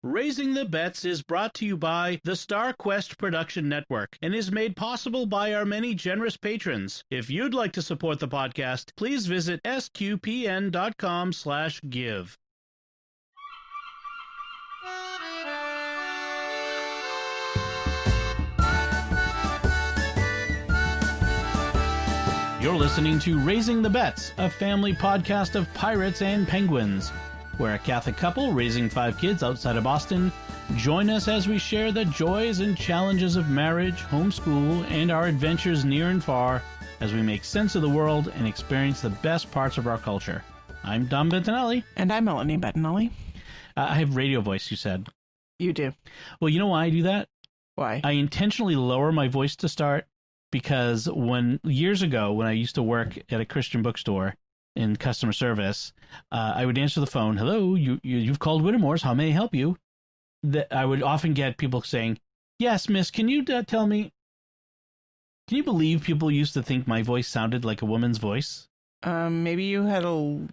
Raising the Bets is brought to you by the Star Quest Production Network and is made possible by our many generous patrons. If you'd like to support the podcast, please visit sqpn.com/give. You're listening to Raising the Bets, a family podcast of pirates and penguins. We're a Catholic couple raising 5 kids outside of Boston. Join us as we share the joys and challenges of marriage, homeschool, and our adventures near and far as we make sense of the world and experience the best parts of our culture. I'm Dom Bentinelli. And I'm Melanie Bettinelli. I have radio voice, you said. You do. Well, you know why I do that? Why? I intentionally lower my voice to start because years ago when I used to work at a Christian bookstore in customer service, I would answer the phone. Hello, you've called Whittemore's. How may I help you? I would often get people saying, yes, miss, can you tell me, can you believe people used to think my voice sounded like a woman's voice? Maybe you had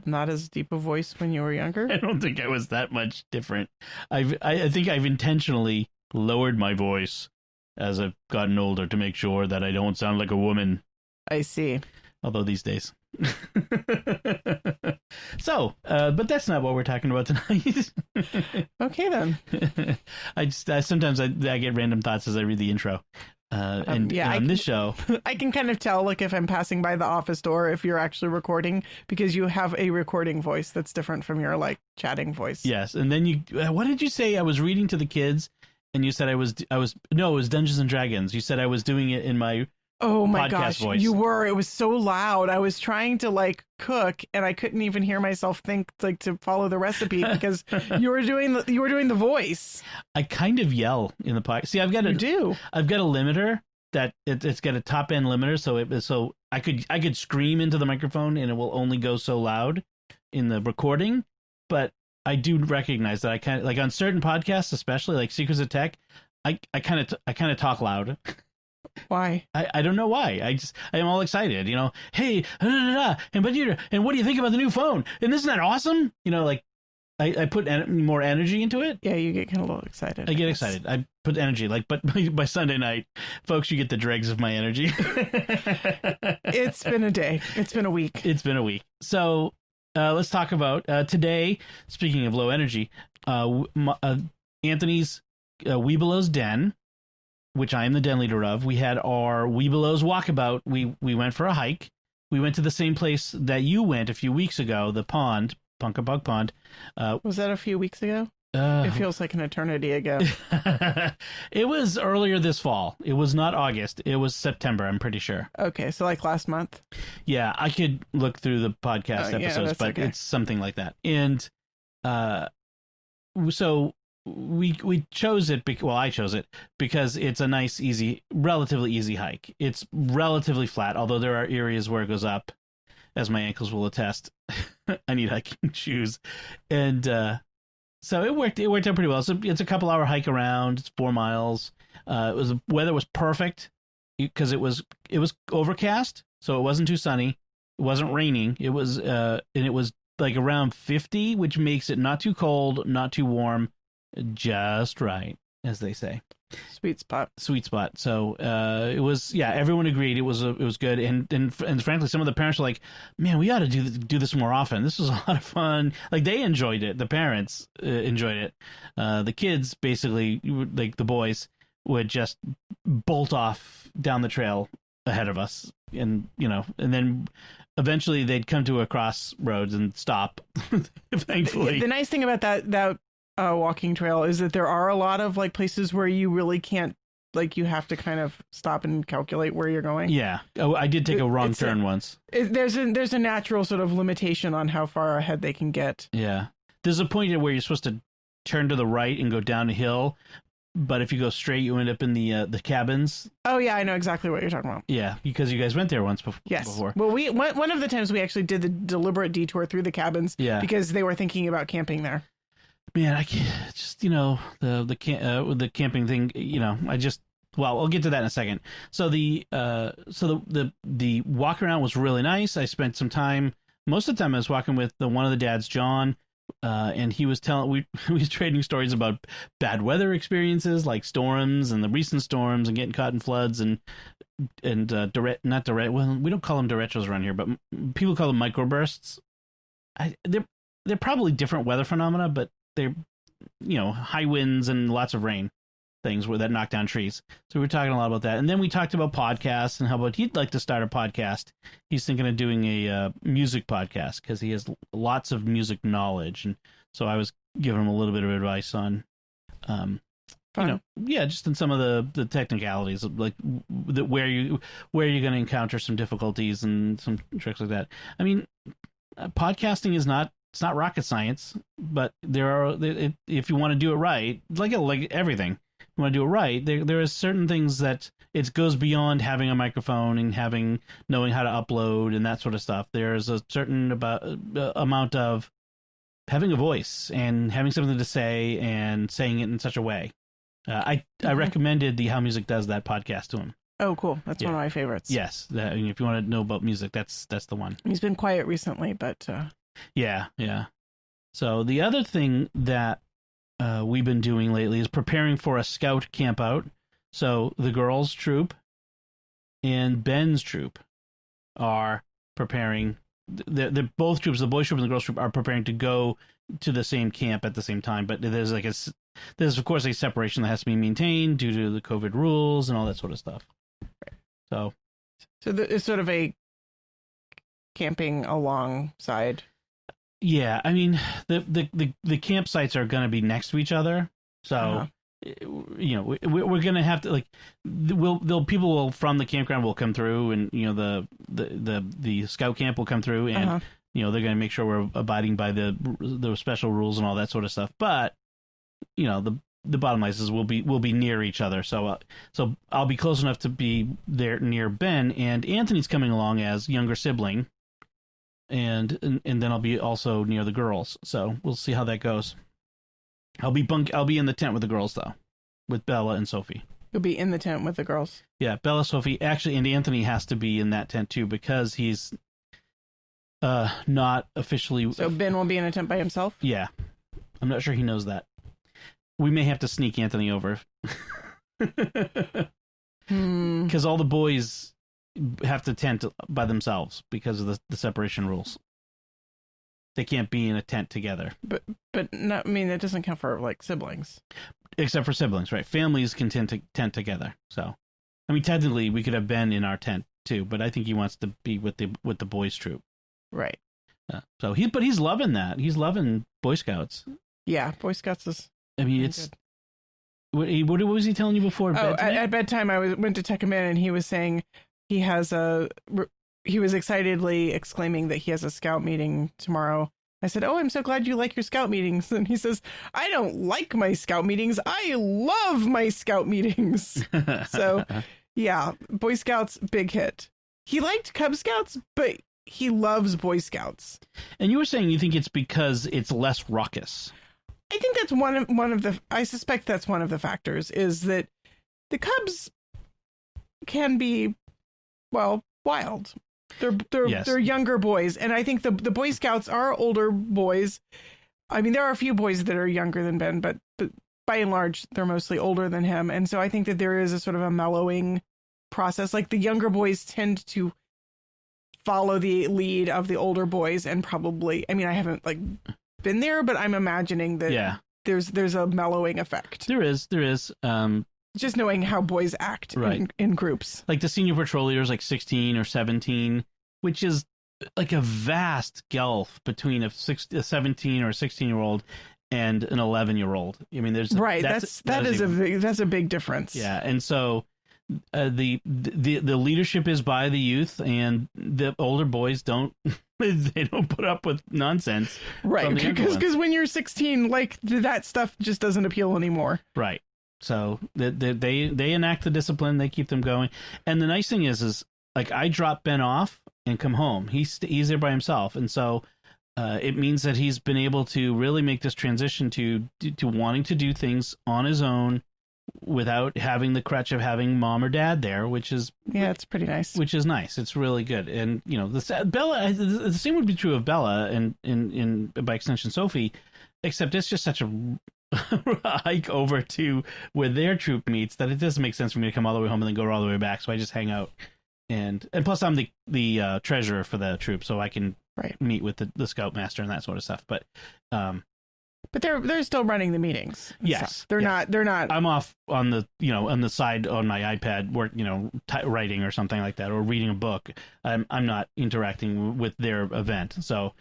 not as deep a voice when you were younger. I don't think I was that much different. I think I've intentionally lowered my voice as I've gotten older to make sure that I don't sound like a woman. I see. Although these days. So, but that's not what we're talking about tonight. Okay, then. Sometimes I get random thoughts as I read the intro. On this show, I can kind of tell, like, if I'm passing by the office door, if you're actually recording, because you have a recording voice that's different from your, like, chatting voice. Yes, and then what did you say? I was reading to the kids, and you said it was Dungeons and Dragons. You said I was doing it in my podcast voice. You were. It was so loud. I was trying to, like, cook, and I couldn't even hear myself think, like, to follow the recipe because you were doing the voice. I kind of yell in the podcast. See, I've got a limiter that it's got a top end limiter, so I could scream into the microphone and it will only go so loud in the recording. But I do recognize that I kind of, like, on certain podcasts, especially like Secrets of Tech, I kind of talk loud. Why? I don't know why. I am all excited, Hey, and what do you think about the new phone? And isn't that awesome? Like I put more energy into it. Yeah, you get kind of a little excited. I get excited. I put energy, but by Sunday night, folks, you get the dregs of my energy. It's been a day. It's been a week. It's been a week. So let's talk about today. Speaking of low energy, Anthony's Weebelow's Den, which I am the den leader of. We had our Weebelow's walkabout. We went for a hike. We went to the same place that you went a few weeks ago, the pond, Punkabug Pond. Was that a few weeks ago? It feels like an eternity ago. It was earlier this fall. It was not August. It was September, I'm pretty sure. Okay, so like last month? Yeah, I could look through the podcast episodes, but okay. It's something like that. And so we chose it. I chose it because it's a nice, relatively easy hike. It's relatively flat, although there are areas where it goes up, as my ankles will attest. I need hiking shoes, and so it worked. It worked out pretty well. So it's a couple hour hike around. It's 4 miles. The weather was perfect because it was overcast, so it wasn't too sunny. It wasn't raining. It was and it was like around 50, which makes it not too cold, not too warm. Just right, as they say. Sweet spot. So it was, everyone agreed it was good, and frankly, some of the parents were like, "Man, we ought to do this more often. This was a lot of fun." Like, they enjoyed it. The parents enjoyed it. The kids, basically, like the boys, would just bolt off down the trail ahead of us, and and then eventually they'd come to a crossroads and stop. Thankfully, the nice thing about that walking trail is that there are a lot of, like, places where you really can't, like, you have to kind of stop and calculate where you're going. Yeah. Oh, I did take a wrong turn once. There's a natural sort of limitation on how far ahead they can get. Yeah. There's a point where you're supposed to turn to the right and go down a hill, but if you go straight, you end up in the cabins. Oh yeah, I know exactly what you're talking about. Yeah, because you guys went there once before. Yes. Well, one of the times we actually did the deliberate detour through the cabins. Yeah. Because they were thinking about camping there. Man, I can't, just, the camping thing, I'll get to that in a second. So the walk around was really nice. I spent some time, most of the time I was walking with one of the dads, Joan. and he was telling we was trading stories about bad weather experiences like storms and the recent storms and getting caught in floods and not direct. Well, we don't call them derechos around here, but people call them microbursts. They're probably different weather phenomena, but they're high winds and lots of rain things that knock down trees. So we were talking a lot about that, and then we talked about podcasts and how about he'd like to start a podcast. He's thinking of doing a music podcast because he has lots of music knowledge, and so I was giving him a little bit of advice on just in some of the technicalities of like where you're going to encounter some difficulties and some tricks like that. I mean, podcasting is not, it's not rocket science, but if you want to do it right, like everything, you want to do it right, there are certain things that it goes beyond having a microphone and knowing how to upload and that sort of stuff. There's a certain amount of having a voice and having something to say and saying it in such a way. I recommended the How Music Does That podcast to him. Oh, cool. That's one of my favorites. Yes. If you want to know about music, that's the one. He's been quiet recently, but... Yeah. So the other thing that we've been doing lately is preparing for a scout camp out. So the girls' troop and Ben's troop are preparing. They're both troops, the boys' troop and the girls' troop, are preparing to go to the same camp at the same time. But there's of course a separation that has to be maintained due to the COVID rules and all that sort of stuff. So it's sort of a camping alongside. Yeah, I mean the campsites are going to be next to each other, so we're going to have to people from the campground will come through, and the scout camp will come through, and they're going to make sure we're abiding by the special rules and all that sort of stuff. But the bottom line is we'll be near each other, so I'll be close enough to be there near Ben, and Anthony's coming along as younger sibling. And then I'll be also near the girls, so we'll see how that goes. I'll be in the tent with the girls though, with Bella and Sophie. You'll be in the tent with the girls. Yeah, Bella, Sophie, actually, and Anthony has to be in that tent too because he's not officially. So Ben will be in a tent by himself. Yeah, I'm not sure he knows that. We may have to sneak Anthony over because all the boys have to tent by themselves because of the separation rules. They can't be in a tent together. But not, I mean, it doesn't count for like siblings. Except for siblings, right? Families can tent together. So, I mean, technically, we could have Ben in our tent too, but I think he wants to be with the boys' troop. Right. So he's loving that. He's loving Boy Scouts. Yeah, Boy Scouts is. I mean, it's. Good. What was he telling you before? At bedtime, I went to tuck him in, and he was saying. He was excitedly exclaiming that he has a scout meeting tomorrow. I said, "Oh, I'm so glad you like your scout meetings." And he says, "I don't like my scout meetings. I love my scout meetings." So, yeah, Boy Scouts, big hit. He liked Cub Scouts, but he loves Boy Scouts. And you were saying you think it's because it's less raucous. I think that's one of the. I suspect that's one of the factors is that the Cubs can be. Well, wild. They're younger boys, and I think the Boy Scouts are older boys. I mean, there are a few boys that are younger than Ben, but by and large, they're mostly older than him. And so I think that there is a sort of a mellowing process. Like the younger boys tend to follow the lead of the older boys, and probably. I mean, I haven't been there, but I'm imagining that there's a mellowing effect. There is. Just knowing how boys act in groups. Like the senior patrol leader is like 16 or 17, which is like a vast gulf between a 17 or a 16-year-old and an 11-year-old. I mean, there's that's a big difference. Yeah, and so the leadership is by the youth, and the older boys don't put up with nonsense. Right, because when you're 16, that stuff just doesn't appeal anymore. Right. So they enact the discipline, they keep them going. And the nice thing is I drop Ben off and come home. He's there by himself. And so it means that he's been able to really make this transition to wanting to do things on his own without having the crutch of having mom or dad there, which is it's pretty nice. Which is nice. It's really good. And Bella, the same would be true of Bella and in by extension Sophie, except it's just such a hike over to where their troop meets that it doesn't make sense for me to come all the way home and then go all the way back. So I just hang out, and plus I'm the treasurer for the troop, so I can meet with the scoutmaster and that sort of stuff. But they're still running the meetings. Yes, they're not. I'm off on the side on my iPad, work writing or something like that, or reading a book. I'm not interacting with their event. So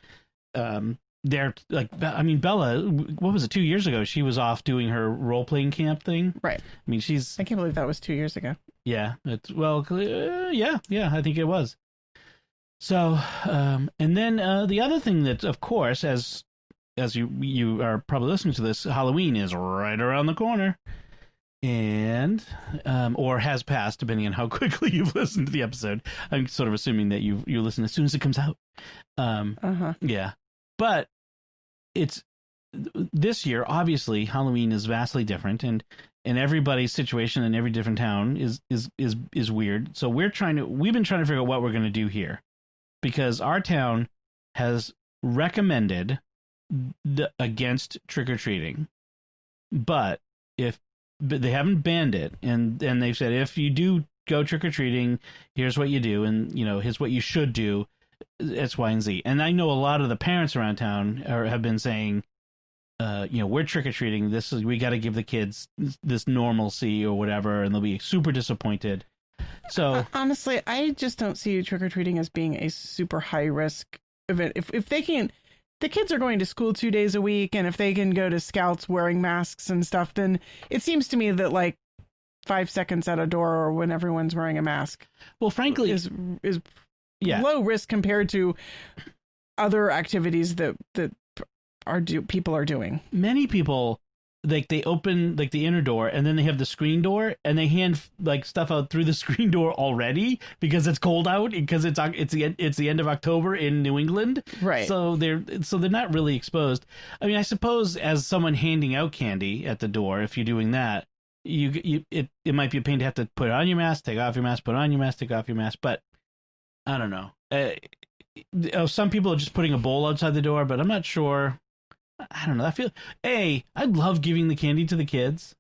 they're like, I mean, Bella, what was it, 2 years ago? She was off doing her role playing camp thing. Right. I mean, I can't believe that was 2 years ago. Yeah. Yeah. I think it was. So, and then the other thing that, of course, as you are probably listening to this, Halloween is right around the corner, and or has passed, depending on how quickly you've listened to the episode. I'm sort of assuming that you listen as soon as it comes out. Yeah, but it's this year. Obviously, Halloween is vastly different, and everybody's situation in every different town is weird. So we've been trying to figure out what we're going to do here, because our town has recommended against trick-or-treating, but they haven't banned it, and they've said if you do go trick-or-treating, here's what you do, and here's what you should do, X, Y, and Z. And I know a lot of the parents around town have been saying, we're trick-or-treating, we got to give the kids this normalcy or whatever, and they'll be super disappointed. So honestly, I just don't see trick-or-treating as being a super high-risk event. If they can, the kids are going to school 2 days a week, and if they can go to scouts wearing masks and stuff, then it seems to me that like 5 seconds at a door or when everyone's wearing a mask, well, frankly, is low risk compared to other activities that people are doing. Many people, like, they open like the inner door and then they have the screen door and they hand like stuff out through the screen door already because it's cold out, because it's the end of October in New England, right? So they're not really exposed. I mean, I suppose as someone handing out candy at the door, if you're doing that, it might be a pain to have to put on your mask, take off your mask, put on your mask, take off your mask. But I don't know. Some people are just putting a bowl outside the door, but I'm not sure. I don't know. I love giving the candy to the kids,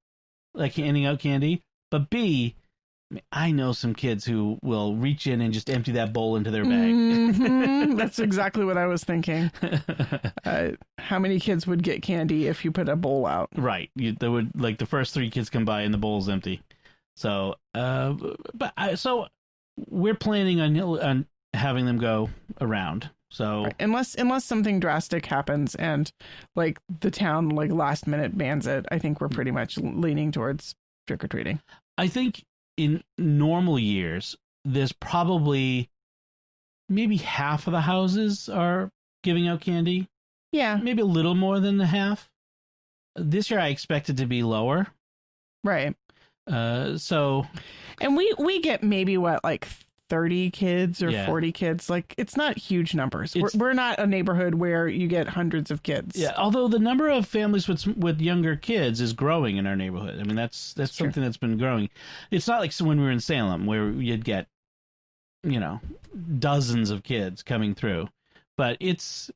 like handing out candy. But B, I know some kids who will reach in and just empty that bowl into their bag. Mm-hmm. That's exactly what I was thinking. How many kids would get candy if you put a bowl out? Right. There would, like, the first 3 kids come by and the bowl's empty. So, so we're planning on having them go around. So right. Unless something drastic happens and like the town like last minute bans it, I think we're pretty much leaning towards trick or treating. I think in normal years, there's probably maybe half of the houses are giving out candy. Yeah, maybe a little more than the half. This year, I expect it to be lower. Right. So, and we get maybe like 30 kids or 40 kids. Like, it's not huge numbers. We're not a neighborhood where you get hundreds of kids. Yeah, although the number of families with younger kids is growing in our neighborhood. I mean, that's something true. That's been growing. It's not like when we were in Salem where you'd get, dozens of kids coming through. But it's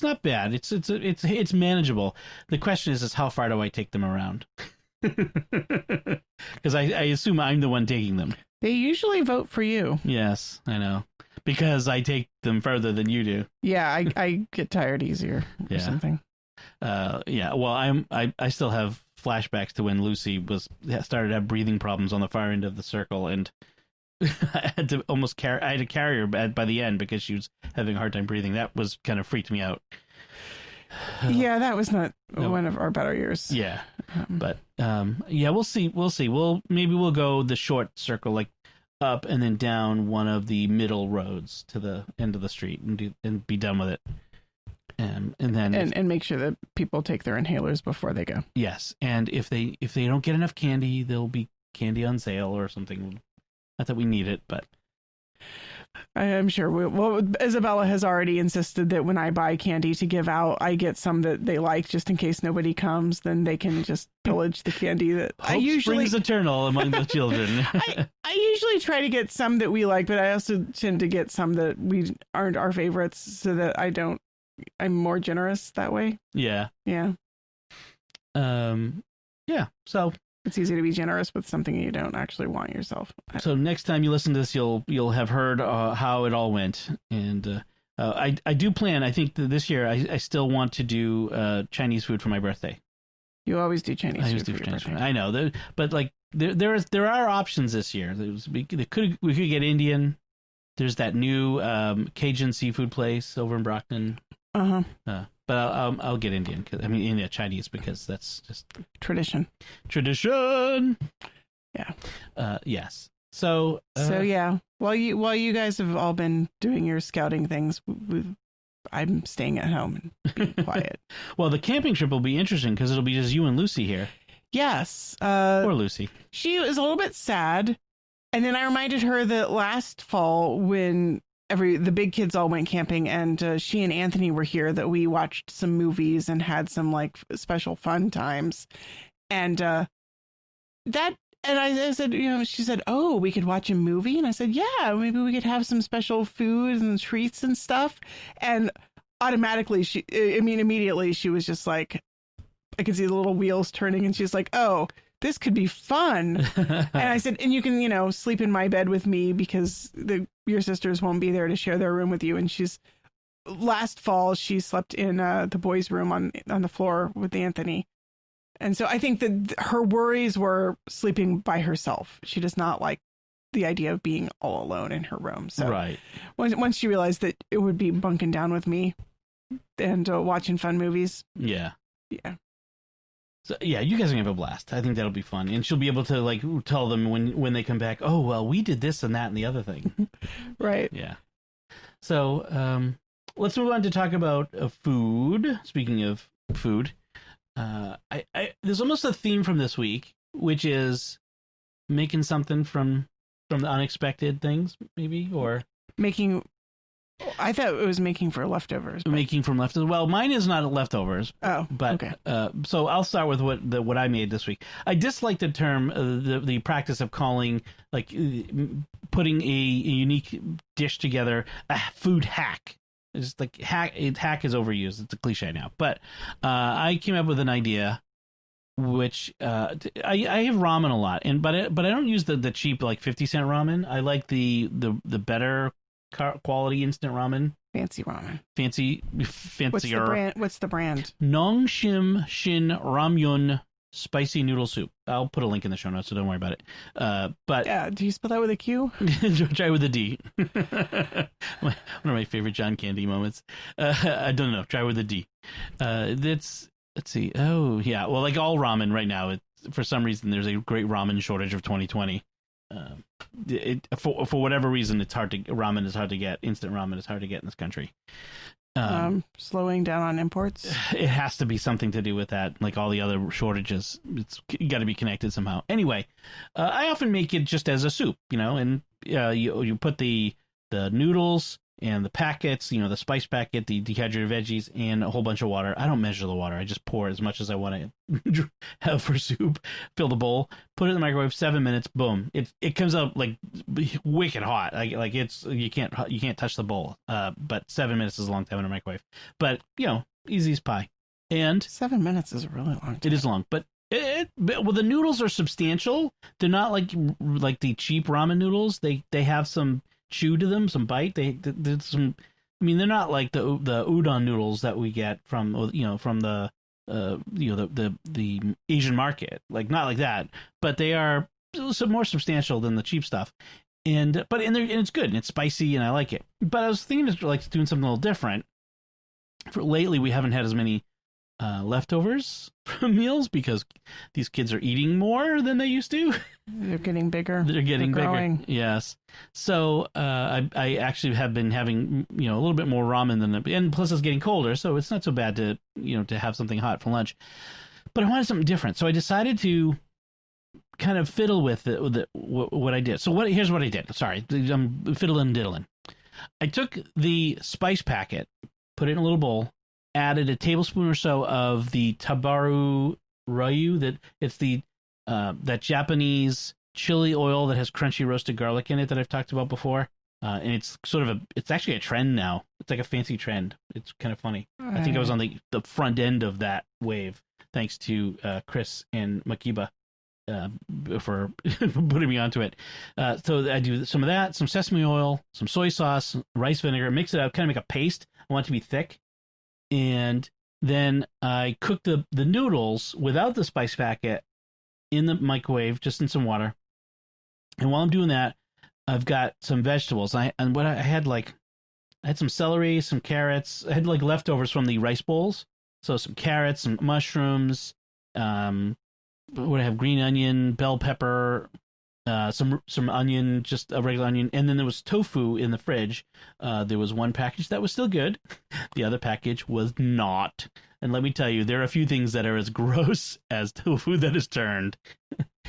not bad. It's manageable. The question is how far do I take them around? Because I assume I'm the one taking them. They usually vote for you. Yes, I know. Because I take them further than you do. Yeah, I get tired easier or something. Yeah. Well, I still have flashbacks to when Lucy started to have breathing problems on the far end of the circle, and I had to carry her by the end because she was having a hard time breathing. That was kind of freaked me out. Yeah, that was not one of our better years. Yeah, but we'll see. Maybe we'll go the short circle, like up and then down one of the middle roads to the end of the street and be done with it. And then make sure that people take their inhalers before they go. Yes, and if they don't get enough candy, there'll be candy on sale or something. Not that we need it, but I am sure. Isabella has already insisted that when I buy candy to give out, I get some that they like, just in case nobody comes. Then they can just pillage the candy that Hope I usually springs eternal among the children. I usually try to get some that we like, but I also tend to get some that we aren't our favorites, so that I'm more generous that way. Yeah. Yeah. Yeah. So it's easy to be generous with something you don't actually want yourself. So next time you listen to this, you'll have heard how it all went. And I do plan. I think that this year I still want to do Chinese food for my birthday. You always do Chinese food. I always do Chinese food. I know, but like there are options this year. We could get Indian. There's that new Cajun seafood place over in Brockton. But I'll get Indian, Chinese, because that's just tradition. Yeah. Yes. So yeah. While you guys have all been doing your scouting things, I'm staying at home and being quiet. Well, the camping trip will be interesting because it'll be just you and Lucy here. Yes. Poor Lucy. She was a little bit sad, and then I reminded her that last fall when the big kids all went camping and she and Anthony were here, that we watched some movies and had some like special fun times. And I said, she said, oh, we could watch a movie. And I said, yeah, maybe we could have some special food and treats and stuff. And automatically immediately she was just like, I could see the little wheels turning, and she's like, oh, this could be fun. And I said, and you can, sleep in my bed with me because your sisters won't be there to share their room with you. And last fall, she slept in the boys' room on the floor with Anthony. And so I think that her worries were sleeping by herself. She does not like the idea of being all alone in her room. So right. Once she realized that it would be bunking down with me and watching fun movies. Yeah. Yeah. So, yeah, you guys are going to have a blast. I think that'll be fun. And she'll be able to, like, tell them when they come back, oh, well, we did this and that and the other thing. Right. Yeah. So let's move on to talk about food. Speaking of food, there's almost a theme from this week, which is making something from the unexpected things, maybe, or... I thought it was making for leftovers. But... Making from leftovers. Well, mine is not leftovers. Oh, but okay. So I'll start with what I made this week. I dislike the term, the practice of calling, like, putting a unique dish together a food hack. It's like hack is overused. It's a cliche now. But I came up with an idea, which I have ramen a lot, but I don't use the cheap like 50-cent ramen. I like the better quality instant ramen. Fancy ramen. Fancier. What's the brand? Nongshim Shin Ramyun Spicy Noodle Soup. I'll put a link in the show notes, so don't worry about it. But yeah, do you spell that with a Q? Try with a D. One of my favorite John Candy moments. I don't know. Try with a D. Let's see. Oh yeah. Well, like all ramen right now, for some reason there's a great ramen shortage of 2020. For whatever reason, ramen is hard to get. Instant ramen is hard to get in this country. Slowing down on imports. It has to be something to do with that. Like all the other shortages, it's got to be connected somehow. Anyway, I often make it just as a soup, and you put the noodles and the packets, the spice packet, the dehydrated veggies, and a whole bunch of water. I don't measure the water. I just pour as much as I want to have for soup. Fill the bowl, put it in the microwave, 7 minutes, boom. It comes out like wicked hot. Like it's you can't touch the bowl. But 7 minutes is a long time in a microwave. But easy as pie. And 7 minutes is a really long time. It is long, but the noodles are substantial. They're not like the cheap ramen noodles. They have some chew to them, some bite. There's some. I mean, they're not like the udon noodles that we get from the Asian market, like not like that. But they are some more substantial than the cheap stuff, and it's good and it's spicy and I like it. But I was thinking of like doing something a little different. For lately, we haven't had as many leftovers from meals because these kids are eating more than they used to. They're getting bigger. They're getting bigger. Yes. So I actually have been having a little bit more ramen and plus it's getting colder, so it's not so bad to have something hot for lunch. But I wanted something different, so I decided to kind of fiddle with what I did. So here's what I did. Sorry, I'm fiddling and diddling. I took the spice packet, put it in a little bowl, added a tablespoon or so of the tabaru ryu. It's the that Japanese chili oil that has crunchy roasted garlic in it that I've talked about before. And it's it's actually a trend now. It's like a fancy trend. It's kind of funny. I think I was on the front end of that wave, thanks to Chris and Makiba for putting me onto it. So I do some of that, some sesame oil, some soy sauce, rice vinegar, mix it up, kind of make a paste. I want it to be thick. And then I cook the noodles without the spice packet in the microwave, just in some water. And while I'm doing that, I've got some vegetables. I had some celery, some carrots. I had like leftovers from the rice bowls. So some carrots, some mushrooms, what I have, green onion, bell pepper, some onion, just a regular onion. And then there was tofu in the fridge. There was one package that was still good. The other package was not. And let me tell you, there are a few things that are as gross as tofu that is turned.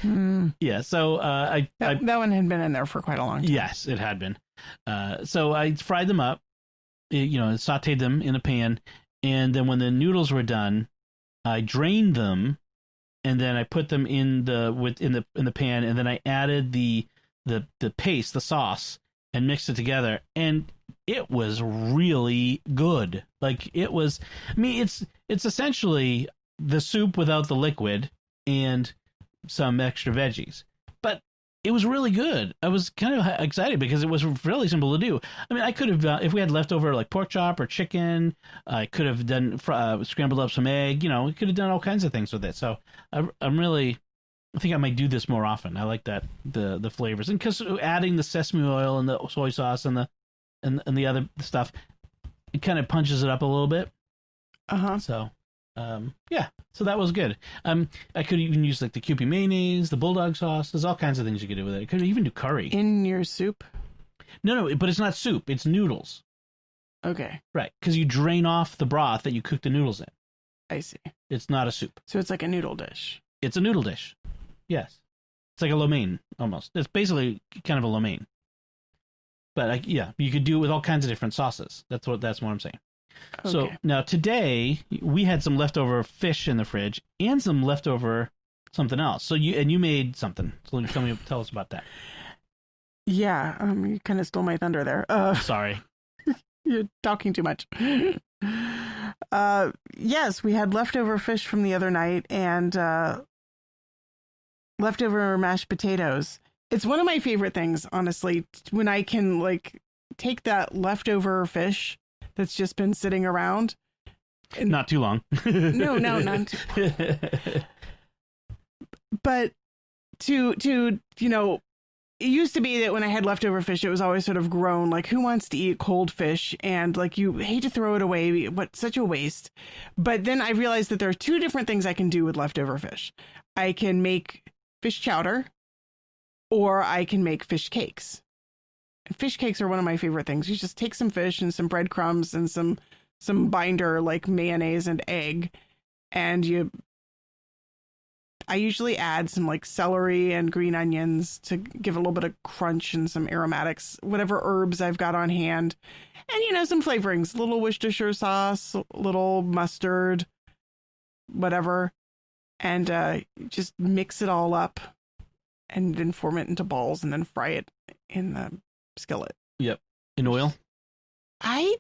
Yeah, so that one had been in there for quite a long time. Yes, it had been. So I fried them up, sauteed them in a pan, and then when the noodles were done, I drained them, and then I put them in the pan, and then I added the paste, the sauce, and mixed it together, and it was really good. Like it was, it's essentially the soup without the liquid and some extra veggies, but it was really good. I was kind of excited because it was really simple to do. I mean, I could have, if we had leftover like pork chop or chicken, I could have done scrambled up some egg. We could have done all kinds of things with it. So I think I might do this more often. I like that the flavors, and because adding the sesame oil and the soy sauce and the other stuff, it kind of punches it up a little bit. So. So that was good. I could even use like the Kewpie mayonnaise, the bulldog sauce. There's all kinds of things you could do with it. I could even do curry. In your soup? No, but it's not soup. It's noodles. Okay. Right, because you drain off the broth that you cook the noodles in. I see. It's not a soup. So it's like a noodle dish. It's a noodle dish. Yes. It's like a lo mein, almost. It's basically kind of a lo mein. But you could do it with all kinds of different sauces. That's what I'm saying. Okay. So now today we had some leftover fish in the fridge and some leftover something else. So you made something. So tell us about that. Yeah, you kind of stole my thunder there. Sorry. You're talking too much. Yes, we had leftover fish from the other night and leftover mashed potatoes. It's one of my favorite things, honestly, when I can like take that leftover fish that's just been sitting around. Not too long. No, not too long. But to it used to be that when I had leftover fish, it was always sort of grown, like who wants to eat cold fish? And like you hate to throw it away, what such a waste. But then I realized that there are two different things I can do with leftover fish. I can make fish chowder, or I can make fish cakes. Fish cakes are one of my favorite things. You just take some fish and some breadcrumbs and some binder like mayonnaise and egg, and I usually add some like celery and green onions to give a little bit of crunch and some aromatics, whatever herbs I've got on hand, and some flavorings, a little Worcestershire sauce, a little mustard, whatever, and just mix it all up and then form it into balls and then fry it in the skillet. Yep. In oil?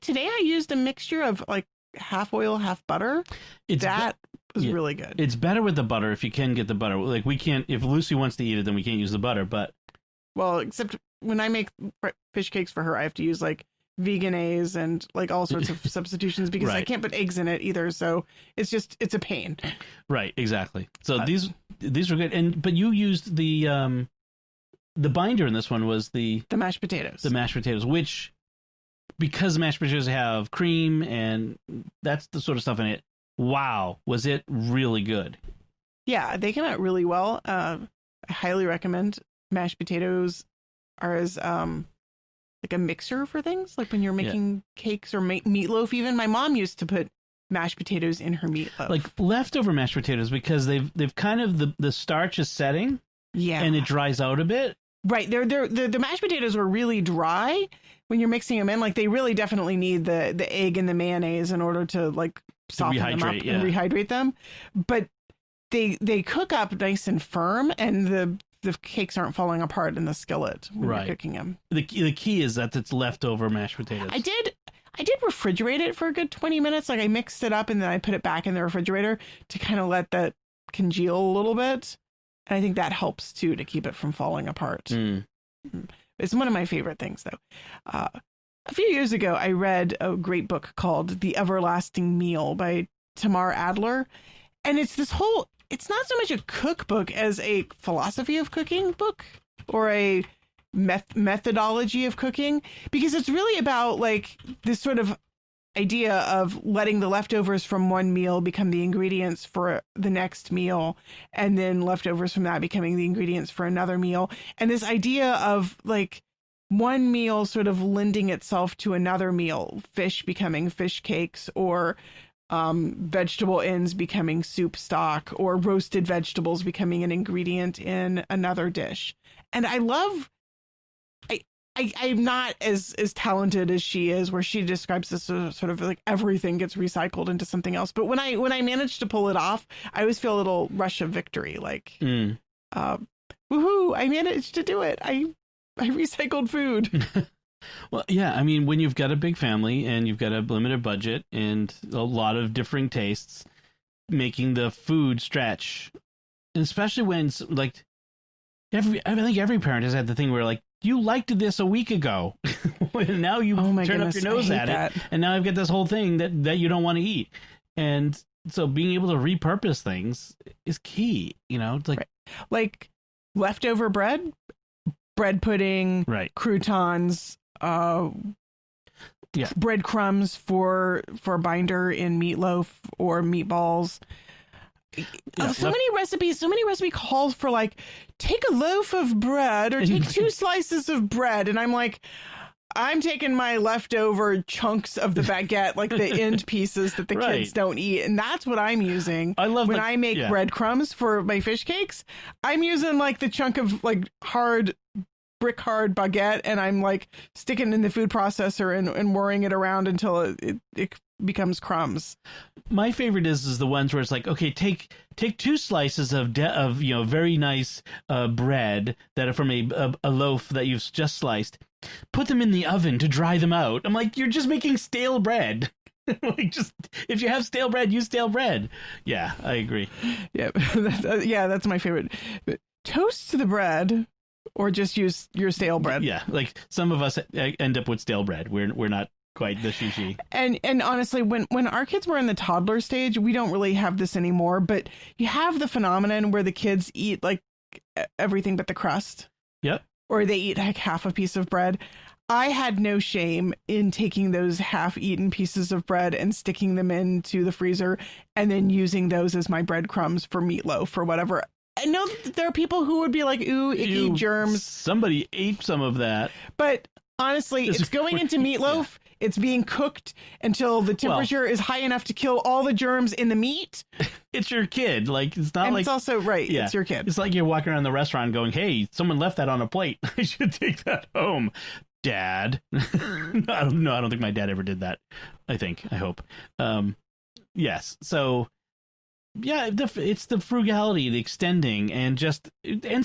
Today I used a mixture of like half oil, half butter. That was really good. It's better with the butter if you can get the butter. Like we can't, if Lucy wants to eat it, then we can't use the butter, but. Well, except when I make fish cakes for her, I have to use like veganese and like all sorts of substitutions because right. I can't put eggs in it either. So it's a pain. Right. Exactly. So these were good. But you used the binder in this one was the mashed potatoes. The mashed potatoes, which, because mashed potatoes have cream and that's the sort of stuff in it. Wow, was it really good? Yeah, they came out really well. I highly recommend. Mashed potatoes are as like a mixer for things, like when you're making cakes or meatloaf. Even my mom used to put mashed potatoes in her meatloaf, like leftover mashed potatoes, because they've kind of the starch is setting. Yeah. And it dries out a bit. Right. The mashed potatoes were really dry when you're mixing them in. Like they really definitely need the egg and the mayonnaise in order to like soften them up and rehydrate them. But they cook up nice and firm, and the cakes aren't falling apart in the skillet when you're cooking them. The key is that it's leftover mashed potatoes. I did refrigerate it for a good 20 minutes. Like I mixed it up and then I put it back in the refrigerator to kind of let that congeal a little bit. And I think that helps too, to keep it from falling apart. It's one of my favorite things though. A few years ago, I read a great book called The Everlasting Meal by Tamar Adler. And it's not so much a cookbook as a philosophy of cooking book or a methodology of cooking, because it's really about like this sort of idea of letting the leftovers from one meal become the ingredients for the next meal, and then leftovers from that becoming the ingredients for another meal. And this idea of like one meal sort of lending itself to another meal, fish becoming fish cakes, or vegetable ends becoming soup stock, or roasted vegetables becoming an ingredient in another dish. And I'm not as talented as she is, where she describes this sort of like everything gets recycled into something else. But when I managed to pull it off, I always feel a little rush of victory, like, woohoo! I managed to do it. I recycled food. Well, yeah. I mean, when you've got a big family and you've got a limited budget and a lot of differing tastes, making the food stretch, and especially when like I think every parent has had the thing where like, you liked this a week ago, and now you turn up your nose at it, and now I've got this whole thing that you don't want to eat. And so being able to repurpose things is key, you know? It's like leftover bread pudding, croutons, breadcrumbs for binder in meatloaf or meatballs. So many recipes calls for like, take a loaf of bread or take 2 slices of bread. And I'm like, I'm taking my leftover chunks of the baguette, like the end pieces that the kids don't eat. And that's what I'm using. I love when I make breadcrumbs for my fish cakes. I'm using like the chunk of like brick hard baguette, and I'm like sticking it in the food processor and whirring it around until it becomes crumbs. My favorite is the ones where it's like, okay, take 2 slices of very nice bread that are from a loaf that you've just sliced, put them in the oven to dry them out. I'm like, you're just making stale bread. Like, just if you have stale bread, use stale bread. Yeah, I agree. Yeah, that's my favorite. But toast the bread. Or just use your stale bread. Yeah, like some of us end up with stale bread. We're not quite the shishi. And honestly, when our kids were in the toddler stage, we don't really have this anymore. But you have the phenomenon where the kids eat like everything but the crust. Yep. Or they eat like half a piece of bread. I had no shame in taking those half-eaten pieces of bread and sticking them into the freezer, and then using those as my breadcrumbs for meatloaf or whatever. I know there are people who would be like, ooh, icky germs. Somebody ate some of that. But honestly, it's going into meatloaf. Yeah. It's being cooked until the temperature is high enough to kill all the germs in the meat. It's your kid. Like, it's not it's also it's your kid. It's like you're walking around the restaurant going, hey, someone left that on a plate. I should take that home. Dad. I don't think my dad ever did that. I hope. Yes. So, yeah, it's the frugality, the extending, and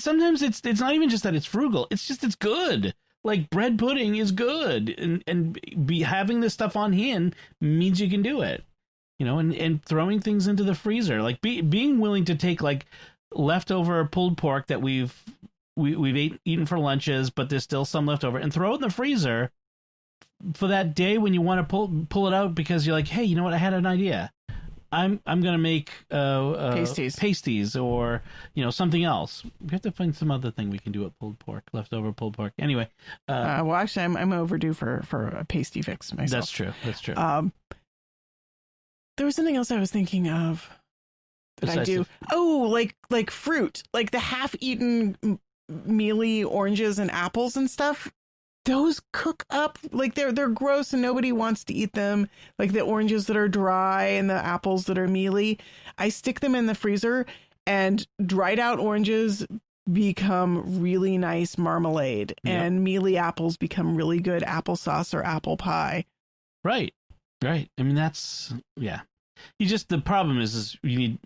sometimes it's not even just that it's frugal. It's just it's good. Like bread pudding is good, and having this stuff on hand means you can do it. You know, and throwing things into the freezer, like being willing to take like leftover pulled pork that we've eaten for lunches, but there's still some left over, and throw it in the freezer for that day when you want to pull it out because you're like, hey, you know what? I had an idea. I'm gonna make pasties or something else. We have to find some other thing we can do with leftover pulled pork. Anyway, well, actually, I'm overdue for a pasty fix myself. That's true. There was something else I was thinking of that I do. Like fruit, like the half-eaten mealy oranges and apples and stuff. Those cook up like they're gross and nobody wants to eat them. Like the oranges that are dry and the apples that are mealy. I stick them in the freezer, and dried out oranges become really nice marmalade, and mealy apples become really good applesauce or apple pie. Right. I mean, that's, yeah. The problem is you need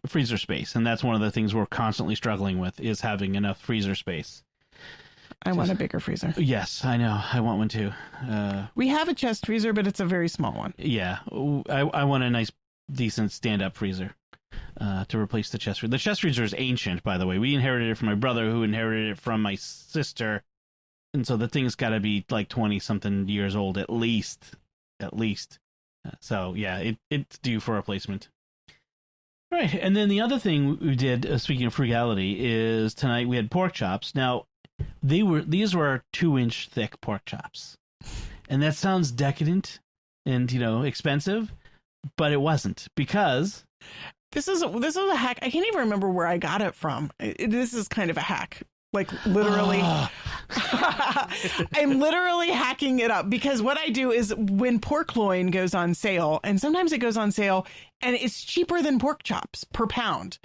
freezer space, and that's one of the things we're constantly struggling with, is having enough freezer space. I want a bigger freezer. Yes, I know. I want one too. We have a chest freezer, but it's a very small one. Yeah. I want a nice, decent stand-up freezer to replace the chest freezer. The chest freezer is ancient, by the way. We inherited it from my brother, who inherited it from my sister. And so the thing's got to be like 20-something years old, at least. So, yeah, it's due for replacement. Right. And then the other thing we did, speaking of frugality, is tonight we had pork chops. Now, these were 2-inch thick pork chops. And that sounds decadent and, expensive, but it wasn't, because this is a hack. I can't even remember where I got it from. This is kind of a hack. Like, literally, I'm literally hacking it up, because what I do is, when pork loin goes on sale, and sometimes it goes on sale and it's cheaper than pork chops per pound.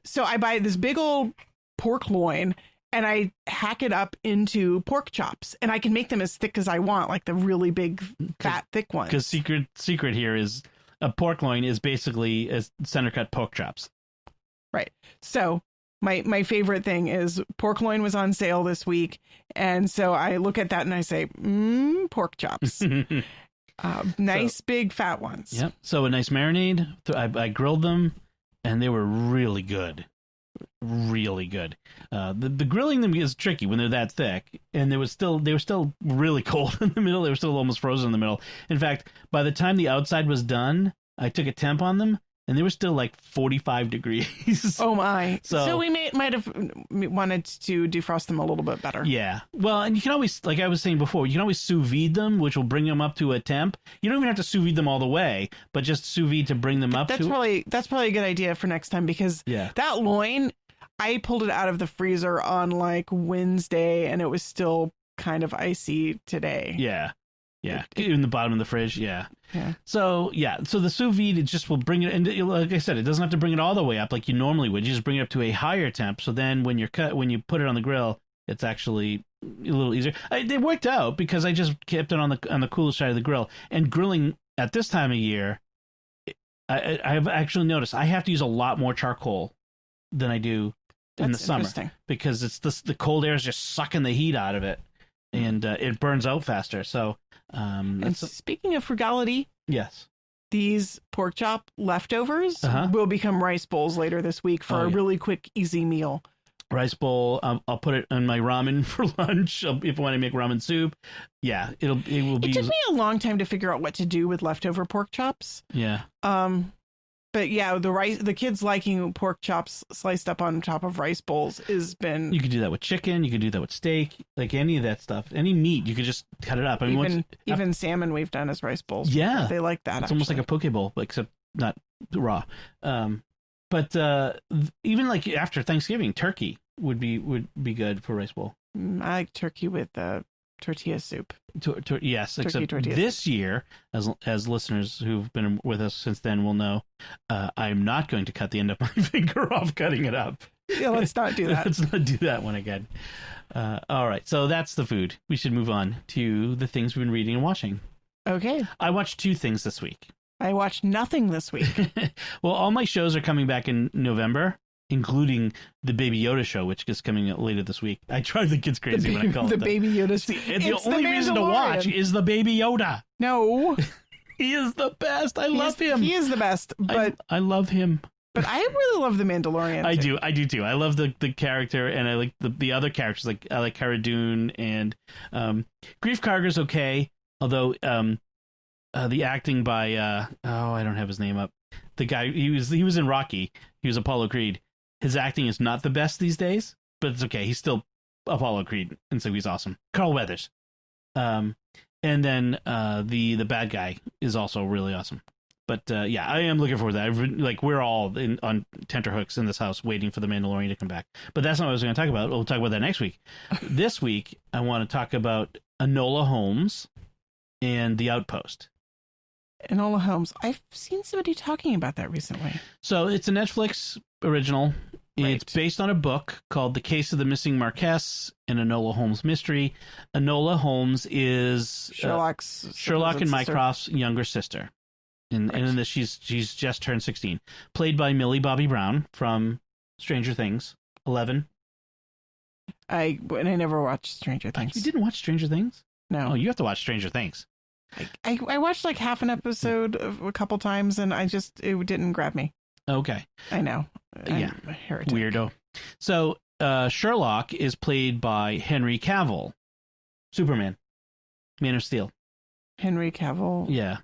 So I buy this big old pork loin and I hack it up into pork chops, and I can make them as thick as I want, like the really big, fat, thick ones. Because secret here is a pork loin is basically a center cut pork chops. Right. So my favorite thing is pork loin was on sale this week. And so I look at that and I say, pork chops. Nice, big, fat ones. Yep. So a nice marinade. I grilled them, and they were really good. Really good. The grilling them is tricky when they're that thick, and they were still really cold in the middle. They were still almost frozen in the middle. In fact, by the time the outside was done, I took a temp on them, and they were still like 45 degrees. Oh my! So we might have wanted to defrost them a little bit better. Yeah. Well, and you can always, like I was saying before, you can always sous vide them, which will bring them up to a temp. You don't even have to sous vide them all the way, but just sous vide to bring them up. That's probably a good idea for next time, because that loin, I pulled it out of the freezer on like Wednesday, and it was still kind of icy today. Yeah. Yeah, in the bottom of the fridge. Yeah. So the sous vide, it just will bring it, and like I said, it doesn't have to bring it all the way up like you normally would. You just bring it up to a higher temp. So then when you put it on the grill, it's actually a little easier. It worked out, because I just kept it on the cooler side of the grill. And grilling at this time of year, I've actually noticed I have to use a lot more charcoal than I do in the summer, because it's the cold air is just sucking the heat out of it, and it burns out faster. So. And speaking of frugality, yes, these pork chop leftovers will become rice bowls later this week for a really quick, easy meal. Rice bowl. I'll put it in my ramen for lunch if I want to make ramen soup. Yeah, it will be. It took me a long time to figure out what to do with leftover pork chops. Yeah. But yeah, the kids liking pork chops sliced up on top of rice bowls has been. You could do that with chicken. You could do that with steak. Like any of that stuff, any meat, you could just cut it up. I mean, even salmon we've done as rice bowls. Yeah, they like that. It's almost like a poke bowl, except not raw. But even like after Thanksgiving, turkey would be good for rice bowl. I like turkey with tortilla soup. Yes, turkey except tortilla this soup. Year, as listeners who've been with us since then will know, I'm not going to cut the end of my finger off cutting it up. Yeah, let's not do that. Let's not do that one again. All right, so that's the food. We should move on to the things we've been reading and watching. Okay. I watched 2 things this week. I watched nothing this week. Well, all my shows are coming back in November, including the Baby Yoda show, which is coming out later this week. I drive the kids crazy when I call it the Baby Yoda. The only reason to watch is the Baby Yoda. No. He is the best. I love him. He is the best, but I love him. But I really love the Mandalorian. I do too. I love the character, and I like the other characters. Like I like Cara Dune, and Grief Karga's okay, although the acting by I don't have his name up. The guy he was in Rocky. He was Apollo Creed. His acting is not the best these days, but it's okay. He's still Apollo Creed, and so he's awesome. Carl Weathers. And then the bad guy is also really awesome. But yeah, I am looking forward to that. We're all on tenterhooks in this house waiting for the Mandalorian to come back. But that's not what I was going to talk about. We'll talk about that next week. This week, I want to talk about Enola Holmes and the Outpost. Enola Holmes. I've seen somebody talking about that recently. So it's a Netflix original. It's based on a book called The Case of the Missing Marquess, an Enola Holmes mystery. Enola Holmes is Sherlock and Mycroft's younger sister. And in this, she's just turned 16. Played by Millie Bobby Brown from Stranger Things 11. I never watched Stranger Things. You didn't watch Stranger Things? No. Oh, you have to watch Stranger Things. I watched like half an episode a couple times, and it didn't grab me. Okay. I know. I'm a heretic. Weirdo. So Sherlock is played by Henry Cavill. Superman. Man of Steel. Henry Cavill? Yeah.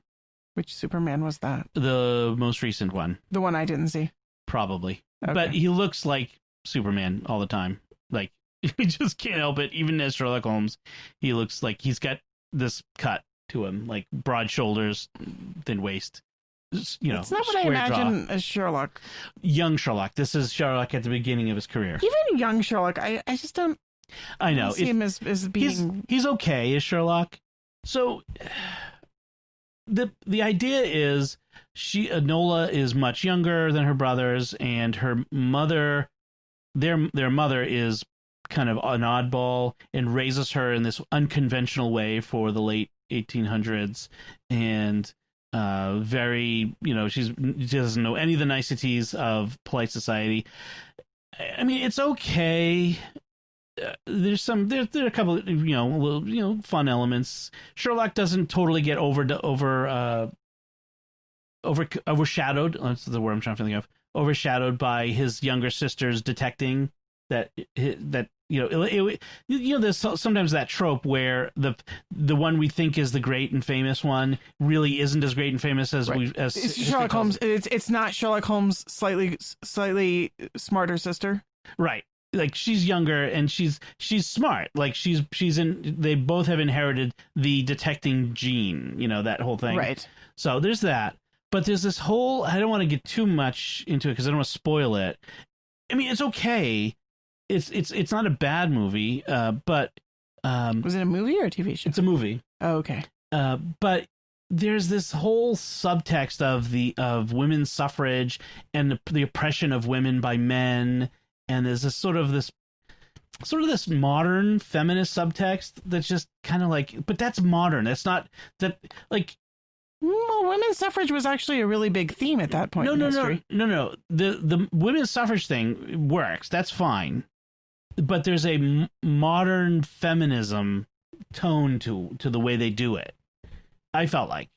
Which Superman was that? The most recent one. The one I didn't see? Probably. Okay. But he looks like Superman all the time. Like, you just can't help it. Even as Sherlock Holmes, he looks like he's got this cut to him, like broad shoulders, thin waist. You know, it's not what I imagine as Sherlock. Young Sherlock. This is Sherlock at the beginning of his career. Even young Sherlock, I just don't. I know. See him as being. He's okay as Sherlock. So the idea is Enola is much younger than her brothers, and her mother, their mother is kind of an oddball and raises her in this unconventional way for the late 1800s, and very, she doesn't know any of the niceties of polite society. I mean, it's okay. There's there are a couple of, fun elements. Sherlock doesn't totally get overshadowed. That's the word I'm trying to think of. Overshadowed by his younger sister's detecting that there's sometimes that trope where the one we think is the great and famous one really isn't as great and famous as it's Sherlock Holmes. It's not Sherlock Holmes' slightly smarter sister. Right. Like, she's younger and she's smart. Like, they both have inherited the detecting gene, that whole thing. Right. So there's that. But there's this whole, I don't want to get too much into it because I don't want to spoil it. I mean, it's okay. It's not a bad movie, but was it a movie or a TV show? It's a movie. Oh, okay. But there's this whole subtext of women's suffrage and the oppression of women by men, and there's this sort of this modern feminist subtext that's just kind of like, but that's modern. That's not that like. Well, women's suffrage was actually a really big theme at that point in history. No. The women's suffrage thing works. That's fine. But there's a modern feminism tone to the way they do it. I felt like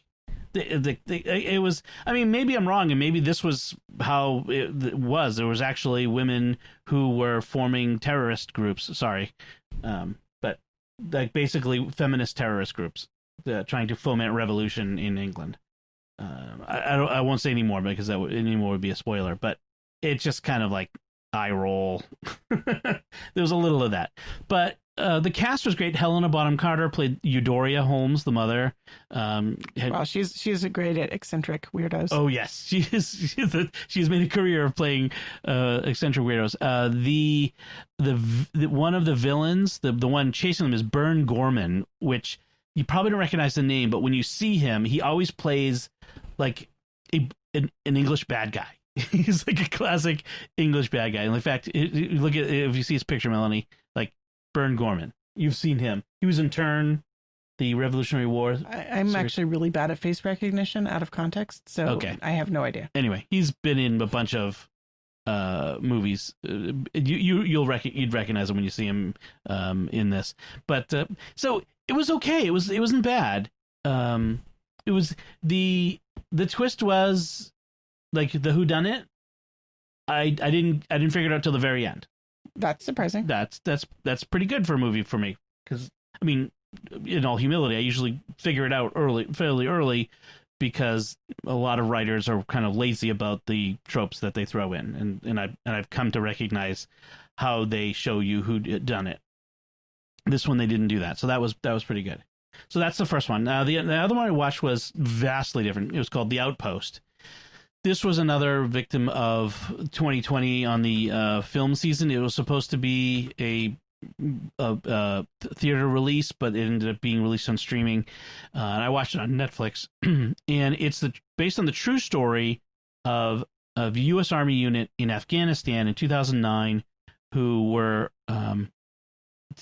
it was. I mean, maybe I'm wrong, and maybe this was how it was. There was actually women who were forming terrorist groups. Sorry, but like basically feminist terrorist groups trying to foment revolution in England. I won't say any more because anymore would be a spoiler. But it's just kind of like eye roll. There was a little of that, but the cast was great. Helena Bonham Carter played Eudora Holmes, the mother. Well, she's a great at eccentric weirdos. Oh yes, she's made a career of playing eccentric weirdos. The one of the villains, the one chasing them, is Burn Gorman, which you probably don't recognize the name, but when you see him, he always plays like an English bad guy. He's like a classic English bad guy. And in fact, look at, if you see his picture, Melanie, like Burn Gorman. You've seen him. He was in Turn, the Revolutionary War. I'm actually really bad at face recognition out of context, so okay. I have no idea. Anyway, he's been in a bunch of movies. You'd recognize him when you see him in this. But so it was okay. It wasn't bad. It was the twist was like the whodunit. I didn't figure it out till the very end. That's surprising. That's pretty good for a movie for me, because I mean, in all humility, I usually figure it out fairly early, because a lot of writers are kind of lazy about the tropes that they throw in, and I've come to recognize how they show you who done it. This one they didn't do that, so that was pretty good. So that's the first one. The other one I watched was vastly different. It was called The Outpost. This was another victim of 2020 on the film season. It was supposed to be a theater release, but it ended up being released on streaming. And I watched it on Netflix. And it's based on the true story of U.S. Army unit in Afghanistan in 2009 who were